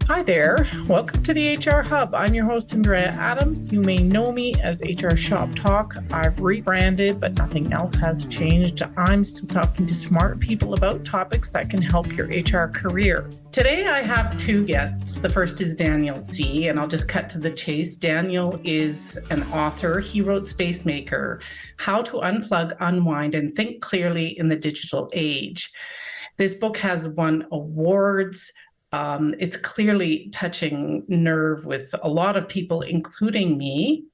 Hi there. Welcome to the HR Hub. I'm your host, Andrea Adams. You may know me as HR Shop Talk. I've rebranded, but nothing else has changed. I'm still talking to smart people about topics that can help your HR career. Today, I have two guests. The first is Daniel C., and I'll just cut to the chase. Daniel is an author. He wrote Spacemaker, How to Unplug, Unwind, and Think Clearly in the Digital Age. This book has won awards. It's clearly touching nerve with a lot of people, including me.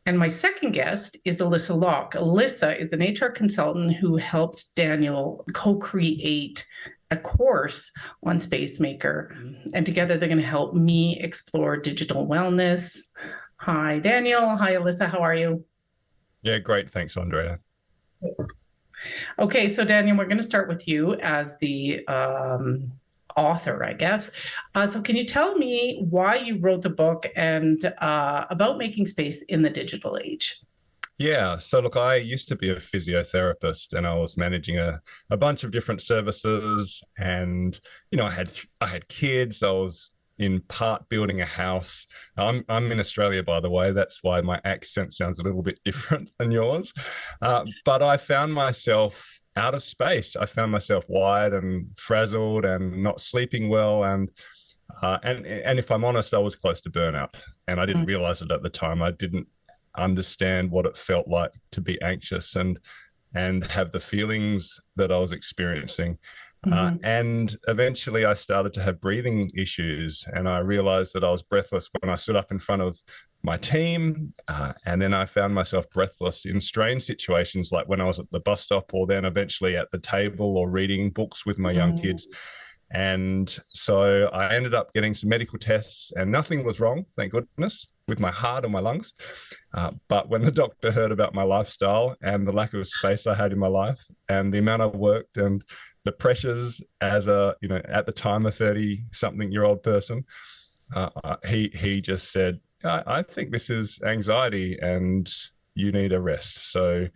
And my second guest is Elissa Lok. Elissa is an HR consultant who helped Daniel co-create a course on Spacemaker. And together they're going to help me explore digital wellness. Hi, Daniel. Hi, Elissa. How are you? Yeah, great. Thanks, Andrea. Okay, so Daniel, we're going to start with you as the author, I guess. So can you tell me why you wrote the book and about making space in the digital age? Yeah, so look, I used to be a physiotherapist and I was managing a bunch of different services and, I had kids. I was in part building a house. I'm in Australia, by the way. That's why my accent sounds a little bit different than yours. But I found myself out of space. I found myself wired and frazzled and not sleeping well. And if I'm honest, I was close to burnout. And I didn't realize it at the time. I didn't understand what it felt like to be anxious and have the feelings that I was experiencing. And eventually I started to have breathing issues and I realized that I was breathless when I stood up in front of my team. And then I found myself breathless in strange situations, like when I was at the bus stop or then eventually at the table or reading books with my young kids. And so I ended up getting some medical tests and nothing was wrong, thank goodness, with my heart or my lungs. But when the doctor heard about my lifestyle and the lack of space I had in my life and the amount I worked and the pressures as at the time, a 30-something-year-old person, he just said, I think this is anxiety and you need a rest. So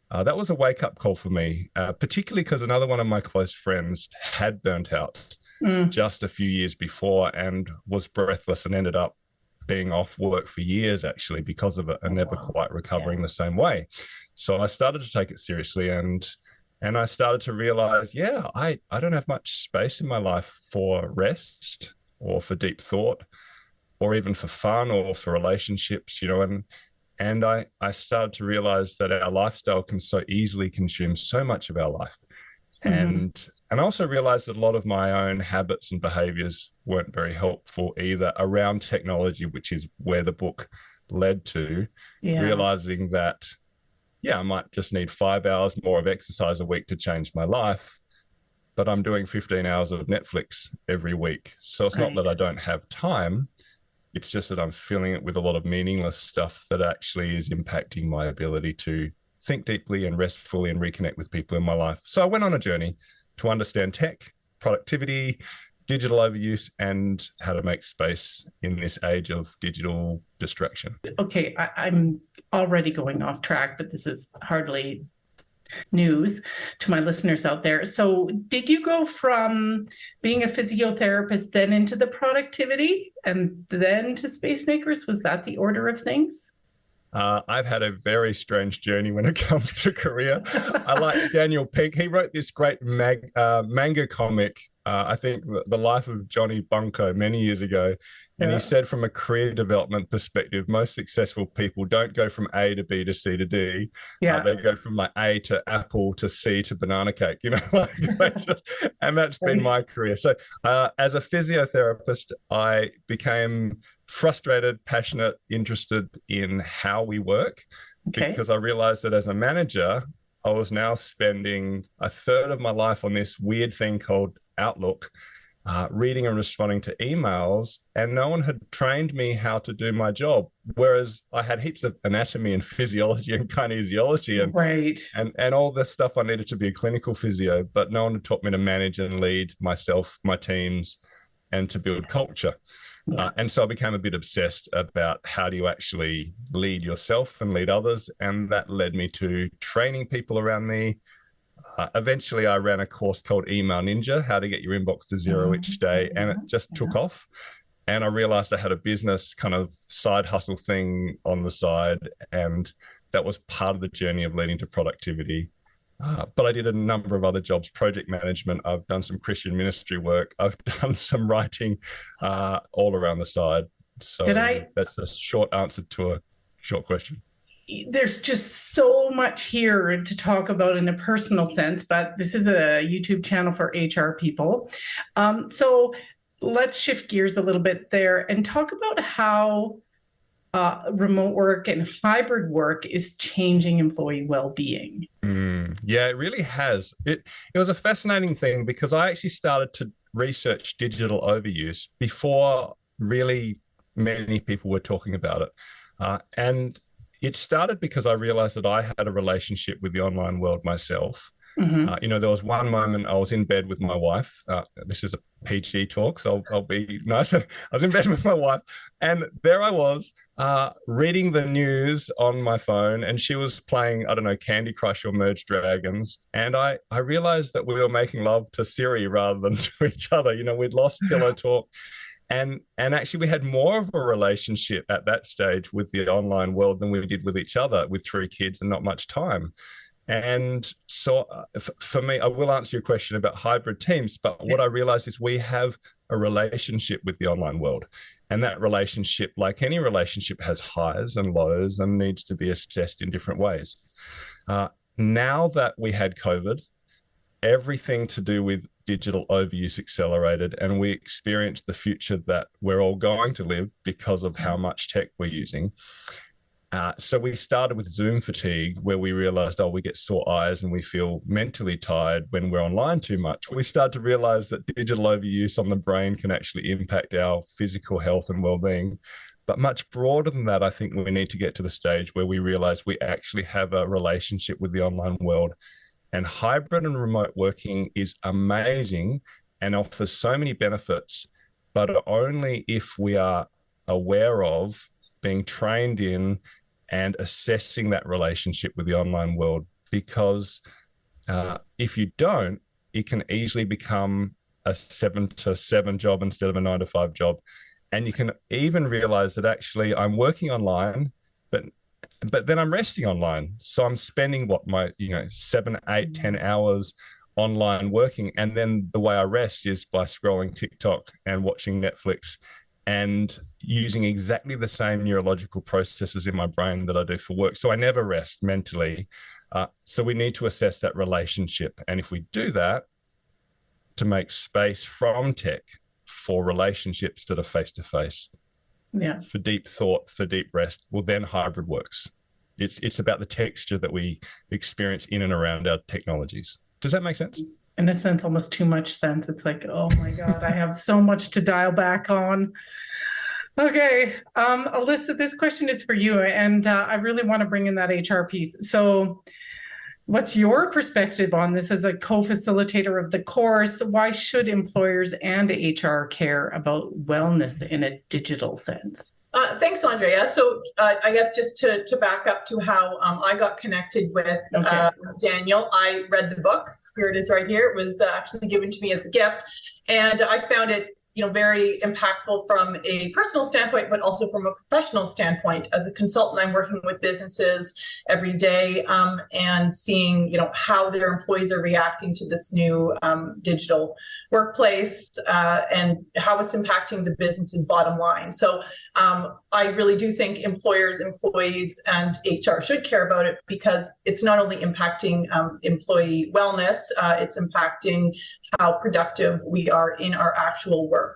that was a wake-up call for me, particularly because another one of my close friends had burnt out just a few years before and was breathless and ended up being off work for years, actually, because of it and never quite recovering the same way. So I started to take it seriously and I started to realize, I don't have much space in my life for rest or for deep thought or even for fun or for relationships, and I started to realize that our lifestyle can so easily consume so much of our life. And I also realized that a lot of my own habits and behaviors weren't very helpful either around technology, which is where the book led to, realizing that I might just need 5 hours more of exercise a week to change my life, but I'm doing 15 hours of Netflix every week. So it's not that I don't have time. It's just that I'm filling it with a lot of meaningless stuff that actually is impacting my ability to think deeply and restfully and reconnect with people in my life. So I went on a journey to understand tech, productivity, digital overuse, and how to make space in this age of digital distraction. Okay, I'm already going off track, but this is hardly news to my listeners out there. So did you go from being a physiotherapist then into the productivity and then to Spacemakers? Was that the order of things? I've had a very strange journey when it comes to career. I like Daniel Pink. He wrote this great manga comic, I think The Life of Johnny Bunko many years ago. And he said from a career development perspective, most successful people don't go from A to B to C to D. They go from like A to apple to C to banana cake, and that's been my career. So as a physiotherapist, I became frustrated, passionate, interested in how we work because I realized that as a manager, I was now spending a third of my life on this weird thing called Outlook, reading and responding to emails, and no one had trained me how to do my job. Whereas I had heaps of anatomy and physiology and kinesiology and all the stuff I needed to be a clinical physio, but no one had taught me to manage and lead myself, my teams, and to build culture. And so I became a bit obsessed about how do you actually lead yourself and lead others. And that led me to training people around me, Eventually, I ran a course called Email Ninja, how to get your inbox to zero each day, and it just took off. And I realized I had a business kind of side hustle thing on the side, and that was part of the journey of leading to productivity. But I did a number of other jobs, project management. I've done some Christian ministry work. I've done some writing all around the side. So that's a short answer to a short question. There's just so much here to talk about in a personal sense, but this is a YouTube channel for HR people. So let's shift gears a little bit there and talk about how remote work and hybrid work is changing employee well-being. Yeah, it really has. It was a fascinating thing because I actually started to research digital overuse before really many people were talking about it. And it started because I realized that I had a relationship with the online world myself. There was one moment I was in bed with my wife. This is a PG talk, so I'll be nice. I was in bed with my wife, and there I was reading the news on my phone, and she was playing, I don't know, Candy Crush or Merge Dragons. And I realized that we were making love to Siri rather than to each other. We'd lost pillow talk. And actually, we had more of a relationship at that stage with the online world than we did with each other, with 3 kids and not much time. And so for me, I will answer your question about hybrid teams, but what I realized is we have a relationship with the online world. And that relationship, like any relationship, has highs and lows and needs to be assessed in different ways. Now that we had COVID, everything to do with digital overuse accelerated, and we experienced the future that we're all going to live because of how much tech we're using. So we started with Zoom fatigue, where we realized, we get sore eyes and we feel mentally tired when we're online too much. We started to realize that digital overuse on the brain can actually impact our physical health and well-being. But much broader than that, I think we need to get to the stage where we realize we actually have a relationship with the online world. And hybrid and remote working is amazing and offers so many benefits, but only if we are aware of, being trained in, and assessing that relationship with the online world. Because if you don't, it can easily become a 7-to-7 job instead of a 9-to-5 job. And you can even realize that actually I'm working online, but then I'm resting online. So I'm spending 7, 8, 10 hours online working. And then the way I rest is by scrolling TikTok and watching Netflix and using exactly the same neurological processes in my brain that I do for work. So I never rest mentally. So we need to assess that relationship. And if we do that, to make space from tech for relationships that are face-to-face, for deep thought, for deep rest, well, then hybrid works. It's about the texture that we experience in and around our technologies. Does that make sense? In a sense, almost too much sense. It's like, oh my God, I have so much to dial back on. Okay, Elissa, this question is for you, and I really want to bring in that HR piece. So what's your perspective on this as a co-facilitator of the course? Why should employers and HR care about wellness in a digital sense? Thanks, Andrea. So I guess just to back up to how I got connected with Daniel, I read the book. Here it is right here. It was actually given to me as a gift. And I found it very impactful from a personal standpoint, but also from a professional standpoint. As a consultant, I'm working with businesses every day and seeing, how their employees are reacting to this new digital workplace and how it's impacting the business's bottom line. So I really do think employers, employees, and HR should care about it because it's not only impacting employee wellness, it's impacting how productive we are in our actual work.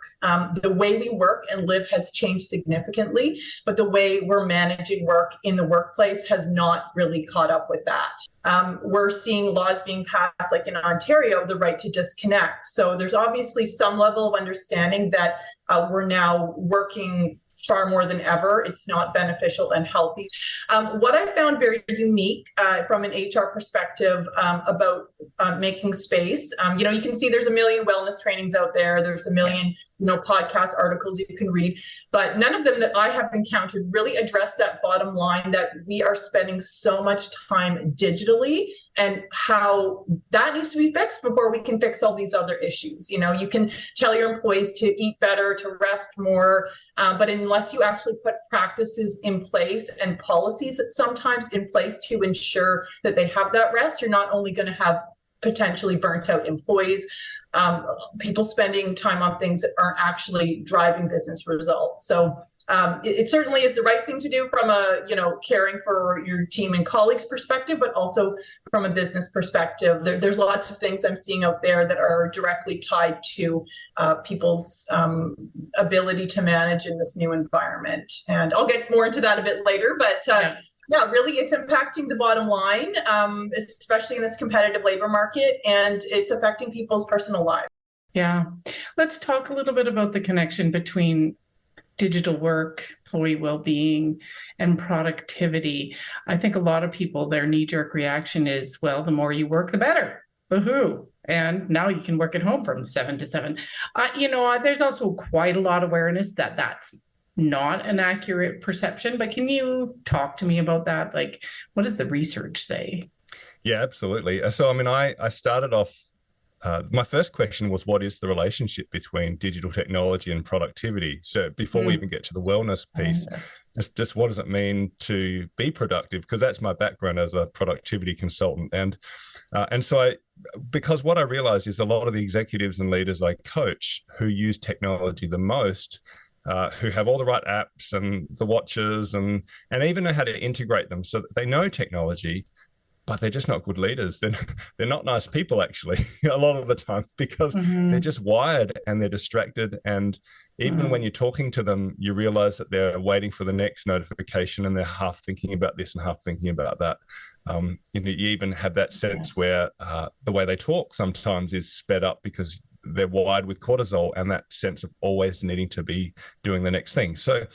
The way we work and live has changed significantly, but the way we're managing work in the workplace has not really caught up with that. We're seeing laws being passed, like in Ontario, the right to disconnect. So there's obviously some level of understanding that we're now working far more than ever, it's not beneficial and healthy. What I found very unique from an HR perspective about making space, you can see there's a million wellness trainings out there. There's a million, podcast articles you can read, but none of them that I have encountered really address that bottom line that we are spending so much time digitally and how that needs to be fixed before we can fix all these other issues. You can tell your employees to eat better, to rest more, but unless you actually put practices in place and policies sometimes in place to ensure that they have that rest, you're not only going to have potentially burnt out employees, people spending time on things that aren't actually driving business results. So it certainly is the right thing to do from a, caring for your team and colleagues perspective, but also from a business perspective. There's lots of things I'm seeing out there that are directly tied to people's ability to manage in this new environment. And I'll get more into that a bit later, but yeah, really, it's impacting the bottom line, especially in this competitive labor market, and it's affecting people's personal lives. Yeah. Let's talk a little bit about the connection between digital work, employee well-being, and productivity. I think a lot of people, their knee-jerk reaction is, well, the more you work, the better. Woohoo. And now you can work at home from 7 to 7. There's also quite a lot of awareness that that's not an accurate perception, but can you talk to me about that? Like, what does the research say? Yeah, absolutely. So, I started off, my first question was, what is the relationship between digital technology and productivity? So before we even get to the wellness piece, just what does it mean to be productive? Because that's my background as a productivity consultant. And so because what I realized is a lot of the executives and leaders I coach who use technology the most, who have all the right apps and the watches and even know how to integrate them so that they know technology, but they're just not good leaders. They're not nice people, actually, a lot of the time, because they're just wired and they're distracted. And even when you're talking to them, you realize that they're waiting for the next notification and they're half thinking about this and half thinking about that. You even have that sense where the way they talk sometimes is sped up because they're wired with cortisol and that sense of always needing to be doing the next thing. So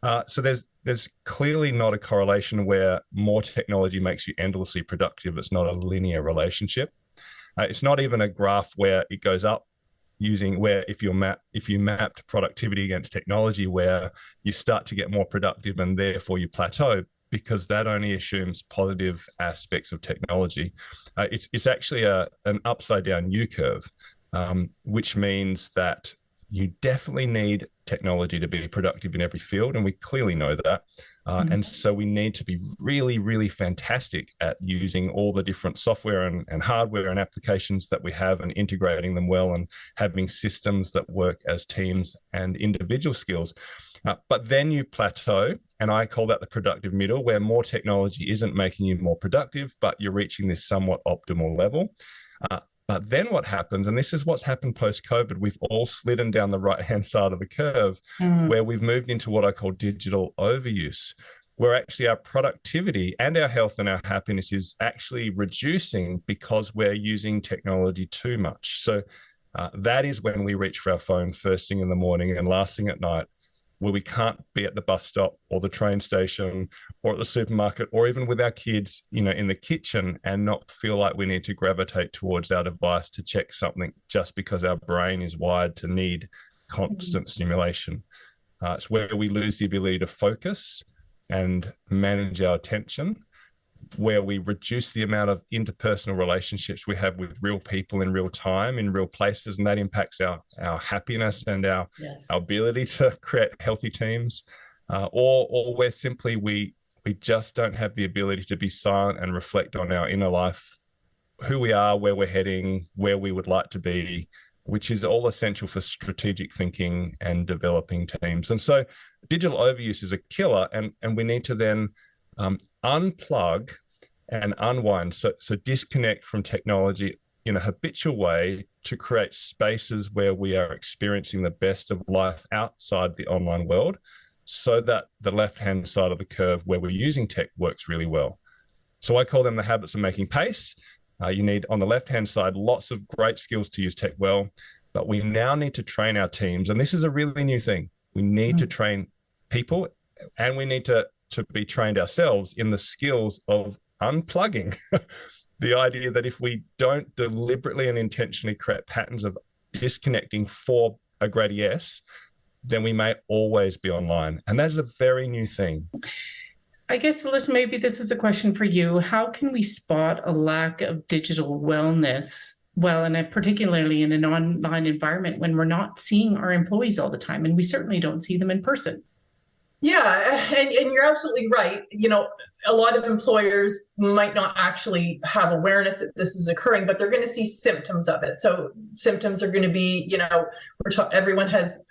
there's clearly not a correlation where more technology makes you endlessly productive. It's not a linear relationship. It's not even a graph where it goes up where if you mapped productivity against technology, where you start to get more productive and therefore you plateau, because that only assumes positive aspects of technology. It's actually an upside down U curve. Which means that you definitely need technology to be productive in every field, and we clearly know that. And so we need to be really, really fantastic at using all the different software and hardware and applications that we have and integrating them well and having systems that work as teams and individual skills. But then you plateau, and I call that the productive middle, where more technology isn't making you more productive, but you're reaching this somewhat optimal level. But then what happens, and this is what's happened post-COVID, we've all slidden down the right-hand side of the curve, where we've moved into what I call digital overuse, where actually our productivity and our health and our happiness is actually reducing because we're using technology too much. So that is when we reach for our phone first thing in the morning and last thing at night, where we can't be at the bus stop or the train station or at the supermarket or even with our kids, in the kitchen and not feel like we need to gravitate towards our device to check something just because our brain is wired to need constant stimulation. It's where we lose the ability to focus and manage our attention, where we reduce the amount of interpersonal relationships we have with real people in real time, in real places, and that impacts our happiness and our ability to create healthy teams, or where simply we just don't have the ability to be silent and reflect on our inner life, who we are, where we're heading, where we would like to be, which is all essential for strategic thinking and developing teams. And so digital overuse is a killer, and we need to then unplug and unwind, so disconnect from technology in a habitual way to create spaces where we are experiencing the best of life outside the online world, so that the left-hand side of the curve where we're using tech works really well. So I call them the habits of making pace. You need, on the left-hand side, lots of great skills to use tech well, but we now need to train our teams, and this is a really new thing. We need to train people, and we need to be trained ourselves in the skills of unplugging. The idea that if we don't deliberately and intentionally create patterns of disconnecting for a greater yes, then we may always be online. And that's a very new thing. I guess, Elissa, maybe this is a question for you. How can we spot a lack of digital wellness, and particularly in an online environment when we're not seeing our employees all the time, and we certainly don't see them in person? Yeah, and you're absolutely right. A lot of employers might not actually have awareness that this is occurring, but they're going to see symptoms of it. So symptoms are going to be, everyone has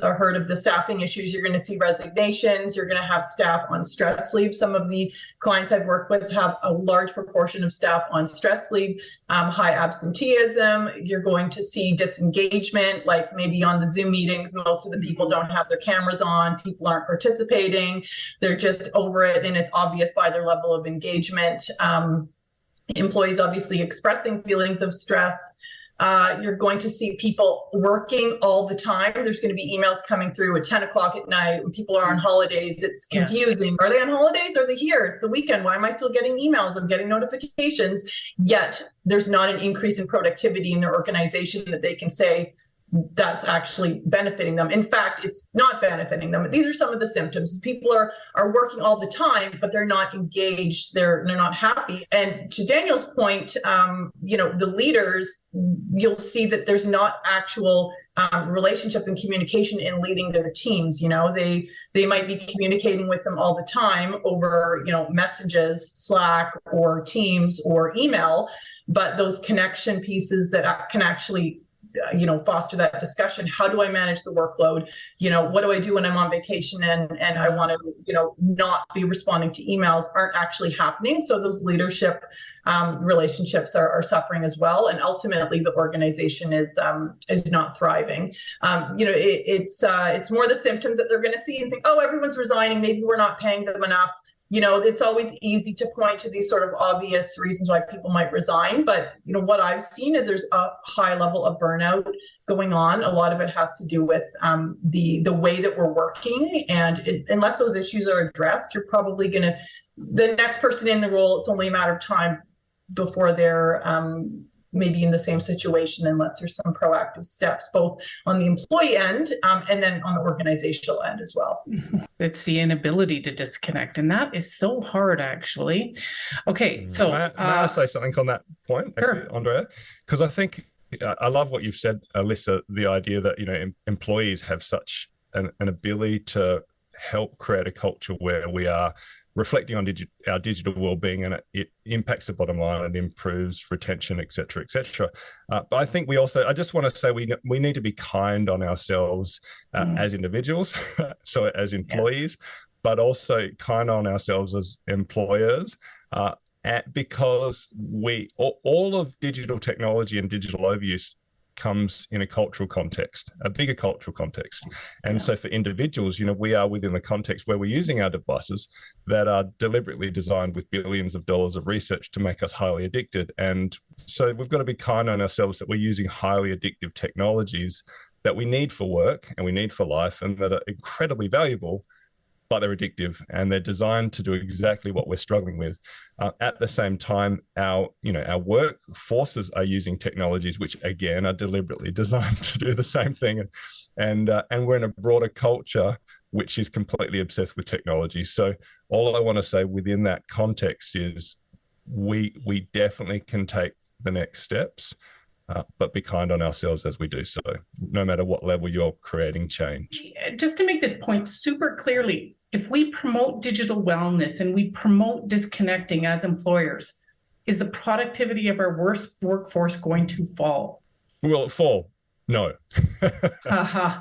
heard of the staffing issues. You're going to see resignations. You're going to have staff on stress leave. Some of the clients I've worked with have a large proportion of staff on stress leave, high absenteeism. You're going to see disengagement, like maybe on the Zoom meetings, most of the people don't have their cameras on. People aren't participating. They're just over it, and it's obvious by their level of engagement. Employees obviously expressing feelings of stress. You're going to see people working all the time. There's going to be emails coming through at 10 o'clock at night when people are on holidays. It's confusing. Yes. Are they on holidays? Are they here? It's the weekend. Why am I still getting emails? I'm getting notifications. Yet there's not an increase in productivity in their organization that they can say that's actually benefiting them. In fact, it's not benefiting them. These are some of the symptoms. People are working all the time, but they're not engaged. They're not happy. And to Daniel's point, the leaders, you'll see that there's not actual relationship and communication in leading their teams. They might be communicating with them all the time over, messages, Slack or Teams or email, but those connection pieces that can actually foster that discussion. How do I manage the workload? What do I do when I'm on vacation and I want to, not be responding to emails aren't actually happening. So those leadership relationships are suffering as well. And ultimately the organization is not thriving. It's more the symptoms that they're going to see and think, oh, everyone's resigning. Maybe we're not paying them enough. It's always easy to point to these sort of obvious reasons why people might resign. But, what I've seen is there's a high level of burnout going on. A lot of it has to do with the way that we're working. And unless those issues are addressed, you're probably the next person in the role, it's only a matter of time before they're maybe in the same situation, unless there's some proactive steps, both on the employee end and then on the organizational end as well. It's the inability to disconnect. And that is so hard, actually. Okay, so... May I say something on that point, actually, sure. Andrea? Because I think, I love what you've said, Elissa, the idea that, employees have such an ability to help create a culture where we are reflecting on our digital well-being, and it impacts the bottom line and improves retention, et cetera, et cetera. But I think I just want to say we need to be kind on ourselves as individuals, so as employees, yes, but also kind on ourselves as employers, because all of digital technology and digital overuse comes in a cultural context, a bigger cultural context. And so for individuals, we are within the context where we're using our devices that are deliberately designed with billions of dollars of research to make us highly addicted. And so we've got to be kind on ourselves that we're using highly addictive technologies that we need for work and we need for life and that are incredibly valuable, but they're addictive and they're designed to do exactly what we're struggling with. At the same time, our workforces are using technologies which, again, are deliberately designed to do the same thing. And we're in a broader culture which is completely obsessed with technology. So all I want to say within that context is we definitely can take the next steps, but be kind on ourselves as we do so, no matter what level you're creating change. Just to make this point super clearly, if we promote digital wellness and we promote disconnecting as employers, is the productivity of our workforce going to fall? Will it fall? No.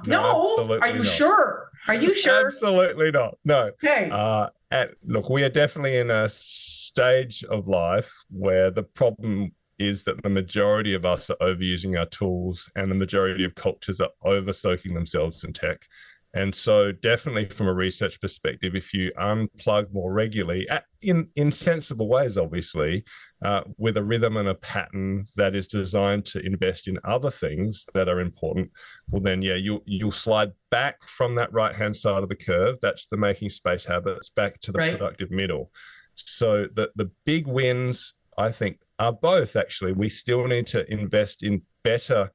No. Are you sure? Are you sure? Absolutely not. No. Okay. Look, we are definitely in a stage of life where the problem is that the majority of us are overusing our tools and the majority of cultures are over-soaking themselves in tech. And so definitely from a research perspective, if you unplug more regularly in sensible ways, obviously, with a rhythm and a pattern that is designed to invest in other things that are important, well then, yeah, you'll slide back from that right-hand side of the curve. That's the making space habits back to the productive middle. So the big wins, I think, are both actually. We still need to invest in better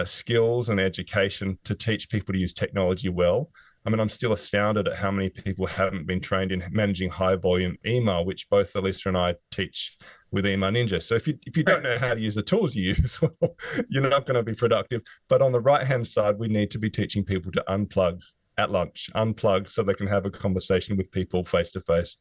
skills and education to teach people to use technology well. I mean, I'm still astounded at how many people haven't been trained in managing high volume email, which both Elissa and I teach with Email Ninja. So if you don't know how to use the tools you use, you're not going to be productive. But on the right-hand side, we need to be teaching people to unplug at lunch, unplug so they can have a conversation with people face-to-face,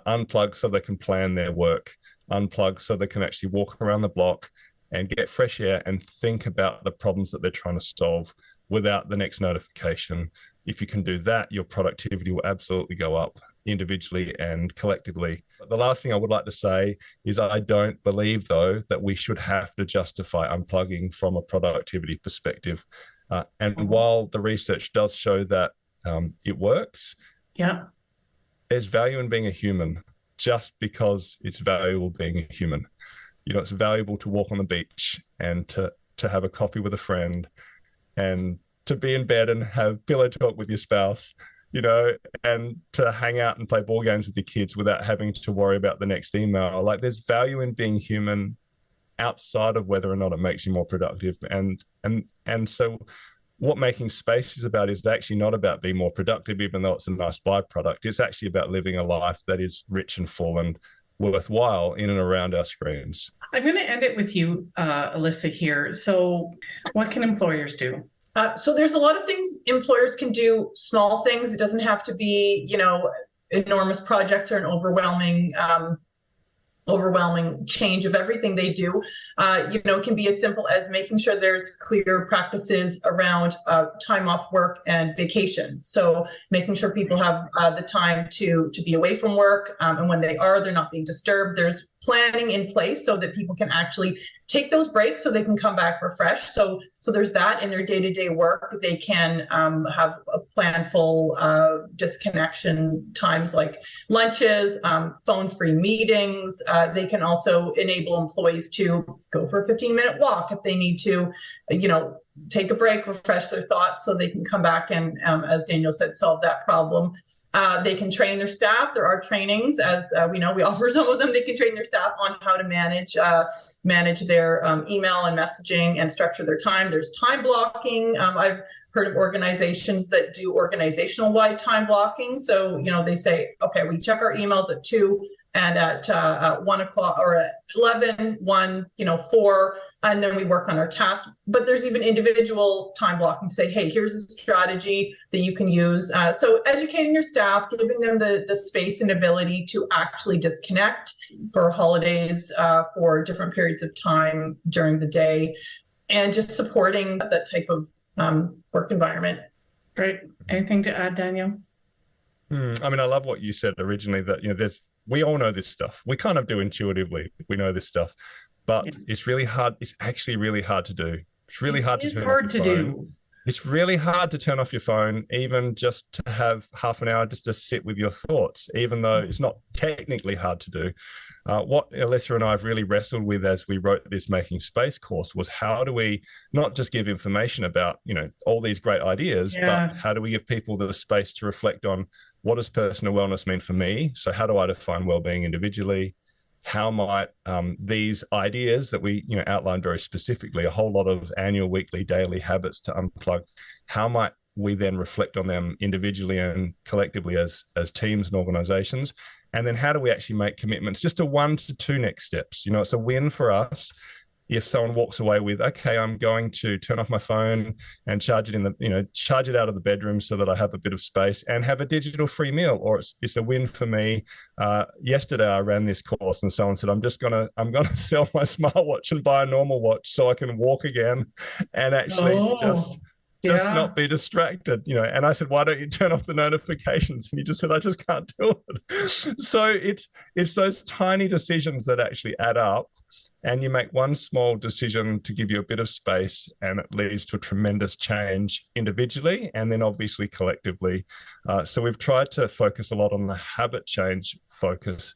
unplug so they can plan their work, unplug so they can actually walk around the block and get fresh air and think about the problems that they're trying to solve without the next notification. If you can do that, your productivity will absolutely go up individually and collectively. But the last thing I would like to say is I don't believe, though, that we should have to justify unplugging from a productivity perspective. And while the research does show that it works, there's value in being a human just because it's valuable being a human. You know, it's valuable to walk on the beach and to have a coffee with a friend and to be in bed and have pillow talk with your spouse, you know, and to hang out and play board games with your kids without having to worry about the next email. Like, there's value in being human outside of whether or not it makes you more productive. And so what making space is about is actually not about being more productive, even though it's a nice byproduct. It's actually about living a life that is rich and full and worthwhile in and around our screens. I'm going to end it with you, Elissa, here. So what can employers do? So there's a lot of things employers can do, small things. It doesn't have to be, you know, enormous projects or an overwhelming change of everything they do. You know, it can be as simple as making sure there's clear practices around time off work and vacation. So making sure people have the time to be away from work, and when they are, they're not being disturbed. There's planning in place so that people can actually take those breaks so they can come back refreshed. So there's that in their day-to-day work. They can have a planful disconnection times like lunches, phone-free meetings. They can also enable employees to go for a 15-minute walk if they need to, you know, take a break, refresh their thoughts so they can come back and, as Daniel said, solve that problem. They can train their staff. There are trainings, as we know, we offer some of them. They can train their staff on how to manage their email and messaging and structure their time. There's time blocking. I've heard of organizations that do organizational-wide time blocking. So, you know, they say, okay, we check our emails at 2 and at 1 o'clock or at 11, 1, you know, 4, and then we work on our tasks. But there's even individual time blocking to say, hey, here's a strategy that you can use. So educating your staff, giving them the space and ability to actually disconnect for holidays, for different periods of time during the day, and just supporting that type of work environment. Great. Anything to add, Daniel? I mean, I love what you said originally, that, you know, we all know this stuff. We kind of do intuitively. We know this stuff, but it's really hard. It's actually really hard to do. It's really hard to turn off your phone. It's really hard to turn off your phone, even just to have half an hour just to sit with your thoughts, even though it's not technically hard to do. What Elissa and I have really wrestled with as we wrote this Making Space course was, how do we not just give information about, you know, all these great ideas, but how do we give people the space to reflect on, what does personal wellness mean for me? So how do I define well-being individually? How might these ideas that we, you know, outlined very specifically, a whole lot of annual, weekly, daily habits to unplug, how might we then reflect on them individually and collectively as teams and organizations? And then how do we actually make commitments just to 1 to 2 next steps? You know, it's a win for us if someone walks away with, okay, I'm going to turn off my phone and charge it out of the bedroom so that I have a bit of space and have a digital free meal. Or it's a win for me. Yesterday I ran this course and someone said, I'm going to sell my smartwatch and buy a normal watch so I can walk again and actually just not be distracted, you know. And I said, why don't you turn off the notifications? And he just said, I just can't do it. So it's those tiny decisions that actually add up. and you make one small decision to give you a bit of space, and it leads to a tremendous change individually and then obviously collectively. So we've tried to focus a lot on the habit change focus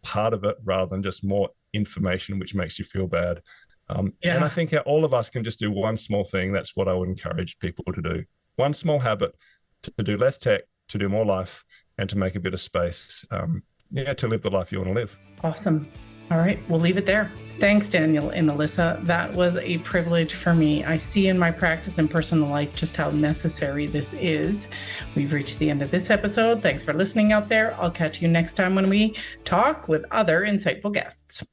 part of it rather than just more information which makes you feel bad. And I think all of us can just do one small thing. That's what I would encourage people to do. One small habit to do less tech, to do more life, and to make a bit of space, to live the life you want to live. Awesome. All right, we'll leave it there. Thanks, Daniel and Elissa. That was a privilege for me. I see in my practice and personal life just how necessary this is. We've reached the end of this episode. Thanks for listening out there. I'll catch you next time when we talk with other insightful guests.